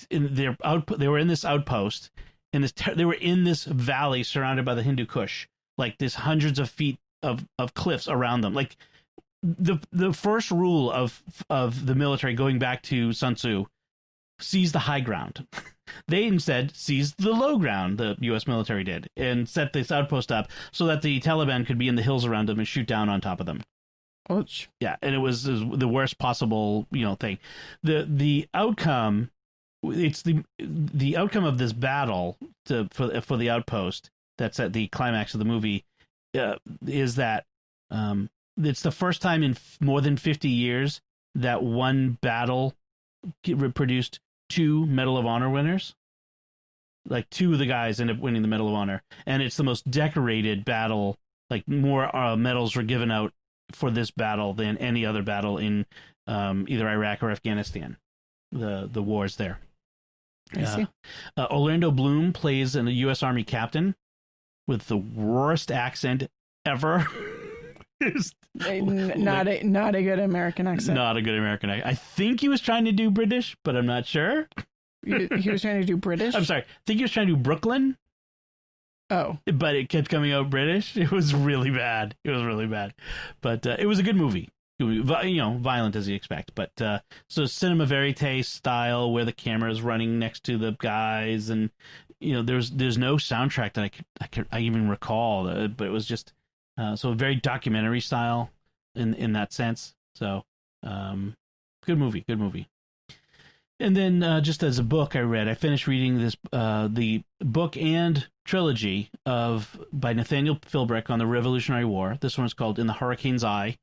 they were in this outpost, they were in this valley surrounded by the Hindu Kush, like there's hundreds of feet of cliffs around them. Like the first rule of the military, going back to Sun Tzu, seize the high ground. They instead seized the low ground, the U.S. military did, and set this outpost up so that the Taliban could be in the hills around them and shoot down on top of them. Ouch. Yeah, and it was the worst possible, thing. The outcome, it's the outcome of this battle for the outpost that's at the climax of the movie, is that it's the first time in more than 50 years that one battle produced 2 Medal of Honor winners. Like 2 of the guys end up winning the Medal of Honor, and it's the most decorated battle. Like more medals were given out for this battle than any other battle in either Iraq or Afghanistan. The wars there. I see. Orlando Bloom plays a U.S. Army captain with the worst accent ever. Not a good American accent. Not a good American accent. I think he was trying to do British, but I'm not sure. He was trying to do British? I'm sorry. I think he was trying to do Brooklyn. Oh. But it kept coming out British. It was really bad. But it was a good movie. Violent as you expect. But so cinema verite style, where the camera is running next to the guys, and there's no soundtrack that I even recall. But it was just so very documentary style in that sense. So good movie. And then just as a book I finished reading this the book and trilogy by Nathaniel Philbrick on the Revolutionary War. This one's called In the Hurricane's Eye,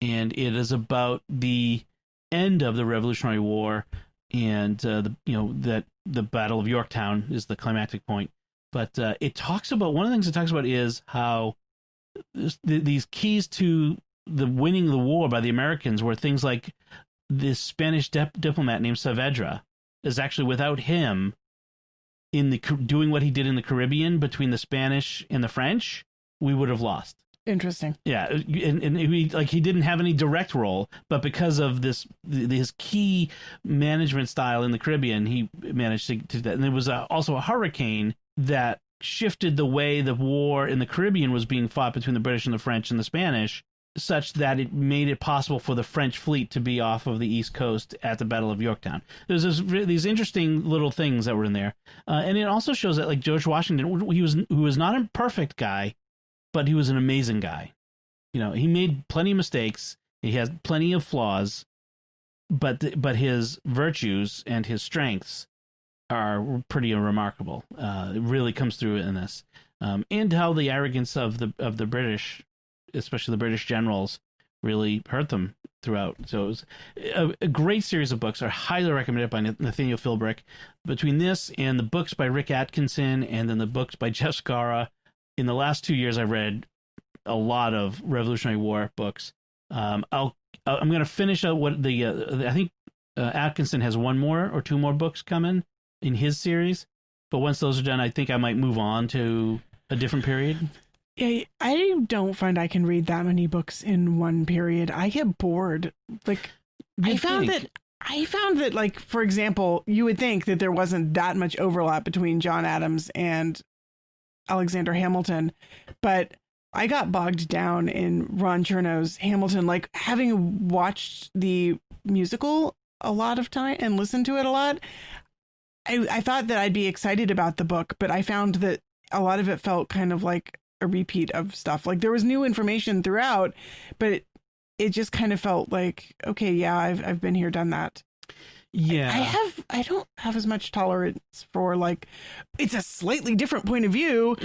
and it is about the end of the Revolutionary War, and that the Battle of Yorktown is the climactic point. But it talks about, one of the things it talks about is how these keys to the winning the war by the Americans were things like this Spanish diplomat named Saavedra is actually, without him doing what he did in the Caribbean between the Spanish and the French, we would have lost. Interesting. Yeah, and he didn't have any direct role, but because of this key management style in the Caribbean, he managed to do that. And there was also a hurricane that shifted the way the war in the Caribbean was being fought between the British and the French and the Spanish, such that it made it possible for the French fleet to be off of the East Coast at the Battle of Yorktown. There's these interesting little things that were in there. And it also shows that, like, George Washington, who was not a perfect guy, but he was an amazing guy. He made plenty of mistakes. He has plenty of flaws, but his virtues and his strengths are pretty remarkable. It really comes through in this. And how the arrogance of the British, especially the British generals, really hurt them throughout. So it was a great series of books. I highly recommend it, by Nathaniel Philbrick. Between this and the books by Rick Atkinson, and then the books by Jeff Scarra, in the last 2 years I've read a lot of Revolutionary War books. I'm going to finish out what I think Atkinson has 1 more or 2 more books coming in his series. But once those are done, I think I might move on to a different period. Yeah, I don't find I can read that many books in one period. I get bored. Like, I found that, like, for example, you would think that there wasn't that much overlap between John Adams and Alexander Hamilton, but I got bogged down in Ron Chernow's Hamilton, like, having watched the musical a lot of time and listened to it a lot. I thought that I'd be excited about the book, but I found that a lot of it felt kind of like a repeat of stuff. Like, there was new information throughout, but it just kind of felt like, okay, yeah, I've been here, done that. Yeah. I don't have as much tolerance for, like, it's a slightly different point of view.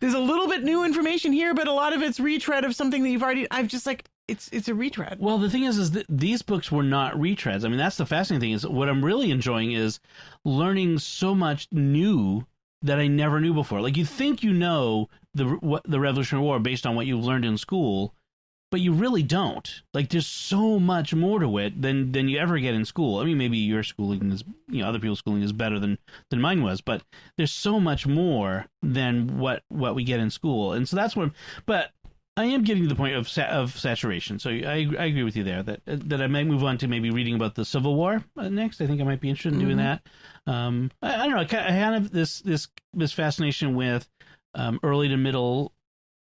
There's a little bit new information here, but a lot of it's retread of something that I've just, like, it's a retread. Well, the thing is that these books were not retreads. I mean, that's the fascinating thing, is what I'm really enjoying is learning so much new that I never knew before. Like, you think the Revolutionary War based on what you've learned in school, but you really don't. Like, there's so much more to it than you ever get in school. I mean, maybe your schooling is, other people's schooling is better than mine was, but there's so much more than what we get in school. And so that's what, but I am getting to the point of saturation. So I agree with you there that I might move on to maybe reading about the Civil War next. I think I might be interested in doing that. I don't know. I kind of this fascination with early to middle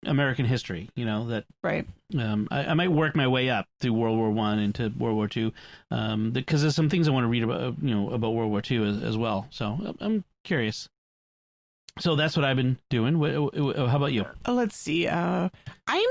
American history. That right. I might work my way up through World War I into World War II, because there's some things I want to read about about World War II as well. So I'm curious. So that's what I've been doing. How about you? Let's see. I'm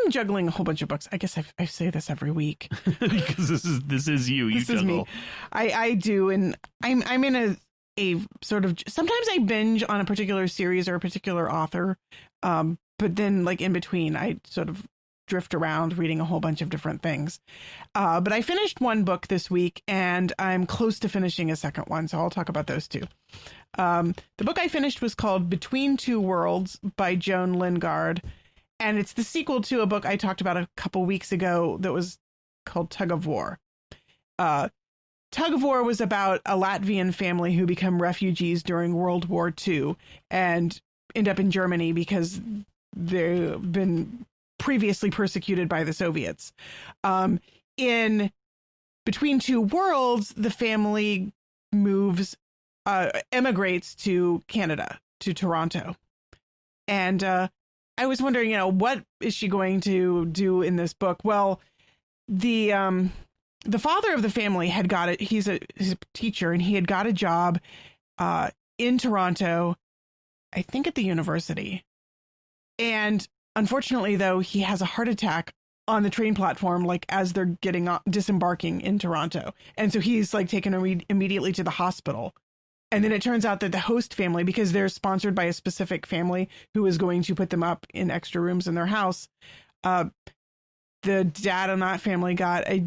juggling a whole bunch of books. I guess I say this every week because this is you. You juggle. Is me. I do, and I'm in a sort of. Sometimes I binge on a particular series or a particular author, but then like in between, I sort of drift around reading a whole bunch of different things. But I finished one book this week, and I'm close to finishing a second one, so I'll talk about those two. The book I finished was called Between Two Worlds by Joan Lingard, and it's the sequel to a book I talked about a couple weeks ago that was called Tug of War. Tug of War was about a Latvian family who become refugees during World War II and end up in Germany because they've been previously persecuted by the Soviets. In Between Two Worlds, the family emigrates to Canada, to Toronto. And I was wondering, what is she going to do in this book? Well, the father of the family had got it. He's a teacher, and he had got a job in Toronto, I think at the university. And unfortunately, though, he has a heart attack on the train platform, like as they're disembarking in Toronto. And so he's like taken immediately to the hospital. And then it turns out that the host family, because they're sponsored by a specific family who is going to put them up in extra rooms in their house, the dad on that family got a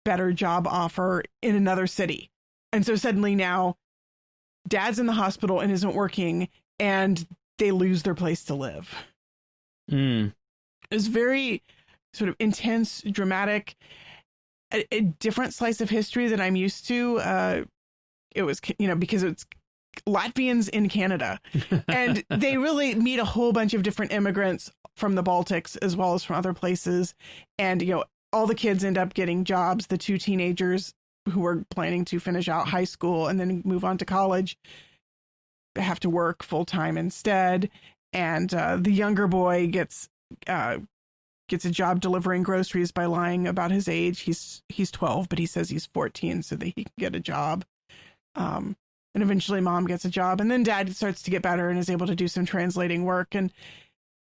better job offer in another city. And so suddenly now dad's in the hospital and isn't working, and they lose their place to live. It's very sort of intense, dramatic, a different slice of history than I'm used to. It was, because it's Latvians in Canada, and they really meet a whole bunch of different immigrants from the Baltics as well as from other places. And, all the kids end up getting jobs. The two teenagers who were planning to finish out high school and then move on to college have to work full time instead. And the younger boy gets a job delivering groceries by lying about his age. He's 12, but he says he's 14 so that he can get a job. And eventually mom gets a job, and then dad starts to get better and is able to do some translating work. And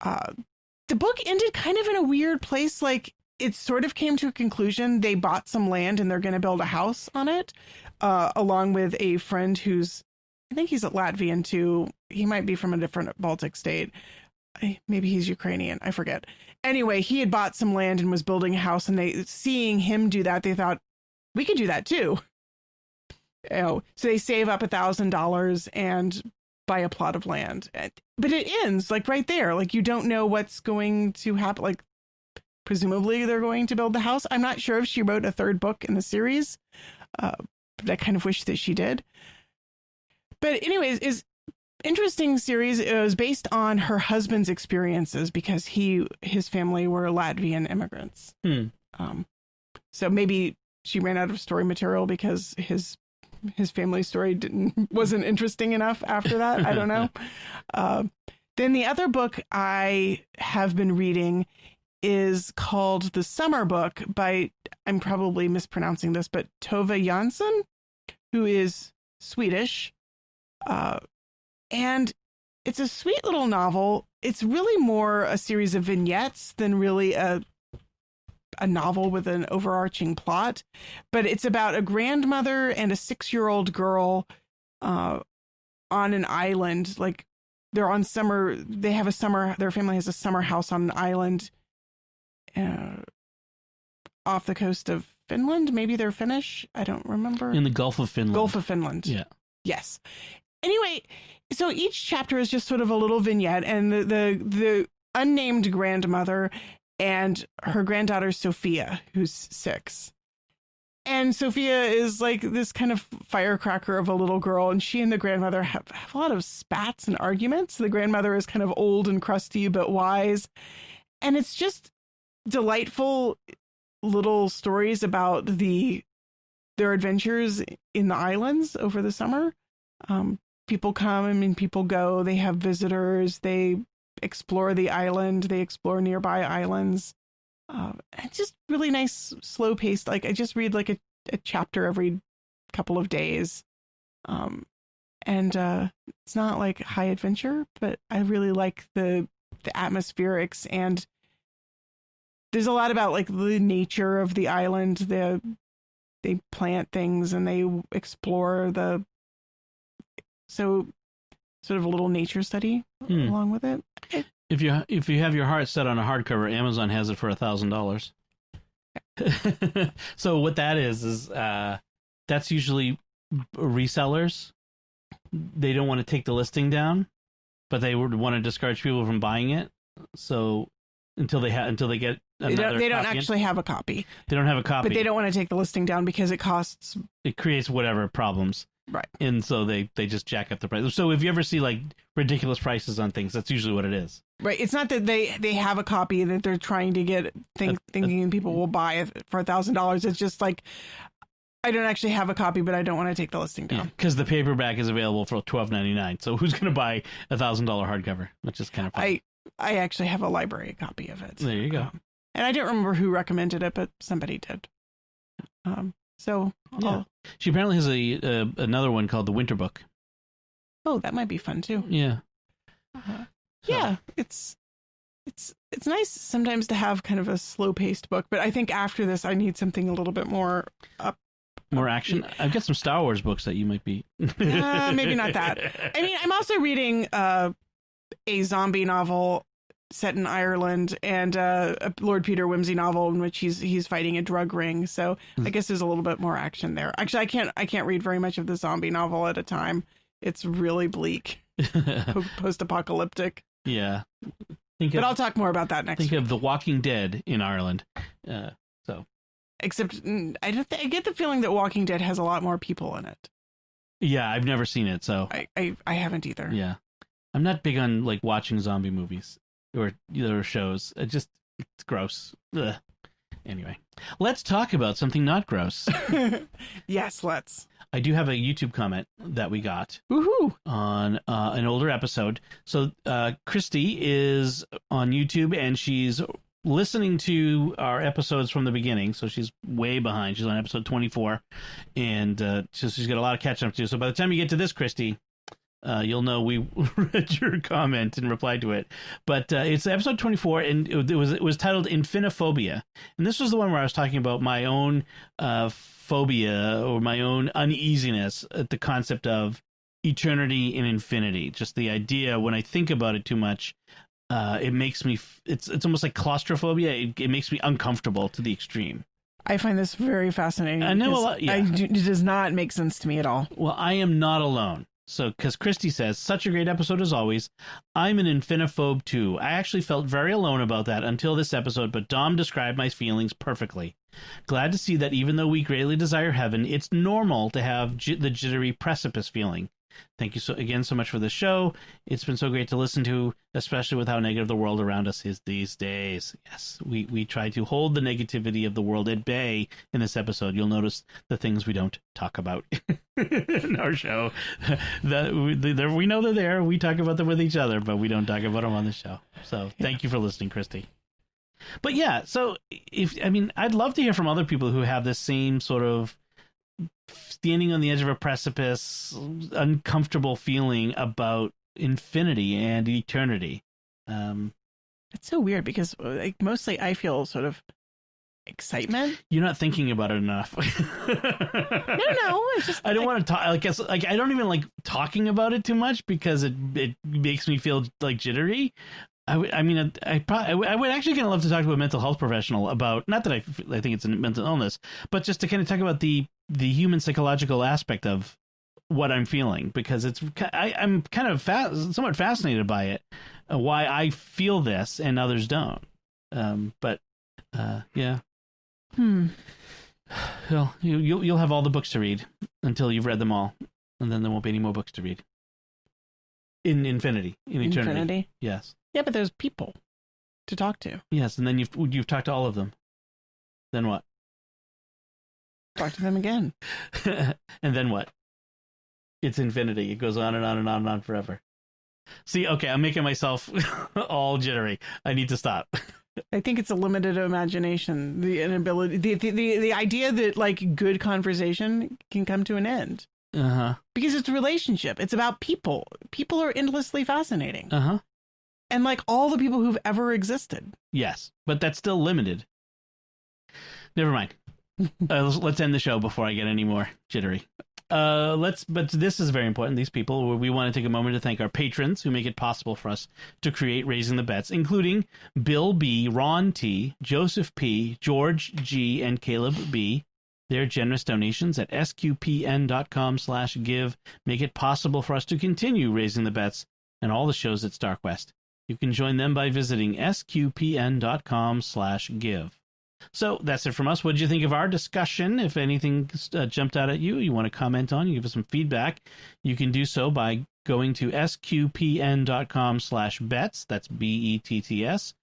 the book ended kind of in a weird place. Like, it sort of came to a conclusion. They bought some land and they're going to build a house on it, along with a friend who's, I think he's Latvian too. He might be from a different Baltic state. Maybe he's Ukrainian. I forget. Anyway, he had bought some land and was building a house, and seeing him do that, they thought, we could do that too. So they save up $1,000 and buy a plot of land. But it ends like right there. Like, you don't know what's going to happen. Like, presumably they're going to build the house. I'm not sure if she wrote a third book in the series, but I kind of wish that she did. But anyways, is interesting series. It was based on her husband's experiences because his family were Latvian immigrants. So maybe she ran out of story material because his family story wasn't interesting enough after that. I don't know. Then the other book I have been reading is called The Summer Book by, I'm probably mispronouncing this, but Tove Jansson, who is Swedish. And it's a sweet little novel. It's really more a series of vignettes than really a novel with an overarching plot. But it's about a grandmother and a 6-year-old girl on an island. Like, they're on summer. They have their family has a summer house on an island off the coast of Finland. Maybe they're Finnish. I don't remember. In the Gulf of Finland. Gulf of Finland. Yeah. Yes. Anyway, so each chapter is just sort of a little vignette, and the unnamed grandmother and her granddaughter Sophia, who's 6. And Sophia is like this kind of firecracker of a little girl, and she and the grandmother have a lot of spats and arguments. The grandmother is kind of old and crusty but wise, and it's just delightful little stories about their adventures in the islands over the summer. People come and people go. They have visitors. They explore the island. They explore nearby islands. It's just really nice, slow paced. Like I just read like a chapter every couple of days. And it's not like high adventure, but I really like the atmospherics, and there's a lot about like the nature of the island. They plant things and they explore so sort of a little nature study along with it. If you have your heart set on a hardcover, Amazon has it for $1,000. So what that is that's usually resellers. They don't want to take the listing down, but they would want to discourage people from buying it. So until they get another they don't actually have a copy. They don't have a copy, but they don't want to take the listing down because it creates whatever problems. Right. And so they just jack up the price. So if you ever see like ridiculous prices on things, that's usually what it is. Right. It's not that they have a copy that they're trying to get thinking people will buy it for $1,000. It's just like, I don't actually have a copy, but I don't want to take the listing down. Because the paperback is available for $12.99. So who's going to buy $1,000 hardcover? Which is kind of funny. I actually have a library copy of it. There you go. And I don't remember who recommended it, but somebody did. So yeah. She apparently has another one called The Winter Book. Oh, that might be fun too. Yeah. Yeah, it's nice sometimes to have kind of a slow paced book, but I think after this I need something a little bit more more action. I've got some Star Wars books that you might be. Maybe not that. I mean, I'm also reading a zombie novel set in Ireland and a Lord Peter Wimsey novel in which he's fighting a drug ring. So I guess there's a little bit more action there. Actually, I can't read very much of the zombie novel at a time. It's really bleak, post-apocalyptic. Yeah. But I'll talk more about that next week. Think of The Walking Dead in Ireland. Except I get the feeling that Walking Dead has a lot more people in it. Yeah, I've never seen it, so I haven't either. Yeah, I'm not big on like watching zombie movies or shows. It's gross. Ugh. Anyway, let's talk about something not gross. Yes, let's. I do have a YouTube comment that we got Woohoo! On an older episode. So Christy is on YouTube and she's listening to our episodes from the beginning. So she's way behind. She's on episode 24 and she's got a lot of catching up to do. So by the time you get to this, Christy, you'll know we read your comment and replied to it. But it's episode 24 and it was titled Infinophobia. And this was the one where I was talking about my own phobia or my own uneasiness at the concept of eternity and infinity. Just the idea, when I think about it too much, it makes me, it's almost like claustrophobia. It makes me uncomfortable to the extreme. I find this very fascinating. I know a lot. Yeah. It does not make sense to me at all. Well, I am not alone. So, because Christy says, such a great episode as always. I'm an infinophobe too. I actually felt very alone about that until this episode, but Dom described my feelings perfectly. Glad to see that even though we greatly desire heaven, it's normal to have the jittery precipice feeling. Thank you so much for the show. It's been so great to listen to, especially with how negative the world around us is these days. Yes, we try to hold the negativity of the world at bay in this episode. You'll notice the things we don't talk about in our show. We know they're there. We talk about them with each other, but we don't talk about them on the show. So Thank you for listening, Christy. But yeah, so I'd love to hear from other people who have this same sort of standing on the edge of a precipice, uncomfortable feeling about infinity and eternity. It's so weird because mostly I feel sort of excitement. You're not thinking about it enough. No. It's just I don't want to talk. I guess I don't even like talking about it too much because it makes me feel like jittery. I would actually kind of love to talk to a mental health professional about, not that I think it's a mental illness, but just to kind of talk about the human psychological aspect of what I'm feeling, because I'm kind of somewhat fascinated by it, why I feel this and others don't. Yeah. Well, you'll have all the books to read until you've read them all, and then there won't be any more books to read. In infinity, in eternity. Infinity? Yes. Yeah, but there's people to talk to. Yes, and then you've talked to all of them. Then what? Talk to them again. And then what? It's infinity. It goes on and on and on and on forever. See, okay, I'm making myself all jittery. I need to stop. I think it's a limited imagination, the inability, the idea that like good conversation can come to an end. Because it's a relationship. It's about people. People are endlessly fascinating. And like all the people who've ever existed. Yes, but that's still limited. Never mind. Let's end the show before I get any more jittery. But this is very important. These people, we want to take a moment to thank our patrons who make it possible for us to create Raising the Bets, including Bill B, Ron T, Joseph P, George G, and Caleb B. Their generous donations at sqpn.com/give make it possible for us to continue Raising the Bets and all the shows at StarQuest. You can join them by visiting sqpn.com/give. So that's it from us. What did you think of our discussion? If anything jumped out at you, you want to comment on, you give us some feedback, you can do so by going to sqpn.com/bets, that's BETTS,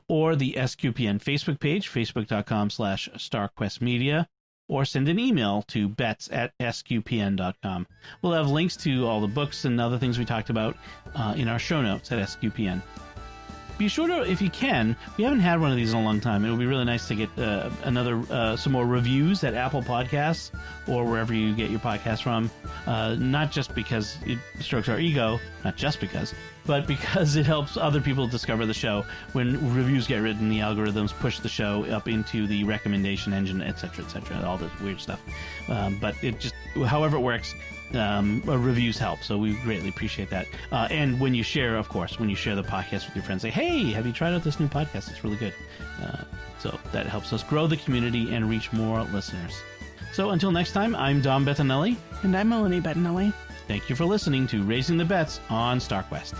or the SQPN Facebook page, facebook.com/StarQuestMedia, or send an email to bets@sqpn.com. We'll have links to all the books and other things we talked about in our show notes at SQPN. Be sure to, if you can, we haven't had one of these in a long time. It would be really nice to get some more reviews at Apple Podcasts or wherever you get your podcasts from. Not just because it strokes our ego, not just because, but because it helps other people discover the show. When reviews get written, the algorithms push the show up into the recommendation engine, etc., all this weird stuff. But it just, however it works, reviews help, so we greatly appreciate that. And when you share, of course, when you share the podcast with your friends, say, hey, have you tried out this new podcast? It's really good. So that helps us grow the community and reach more listeners. So until next time, I'm Dom Bettinelli. And I'm Melanie Bettinelli. Thank you for listening to Raising the Bets on StarQuest.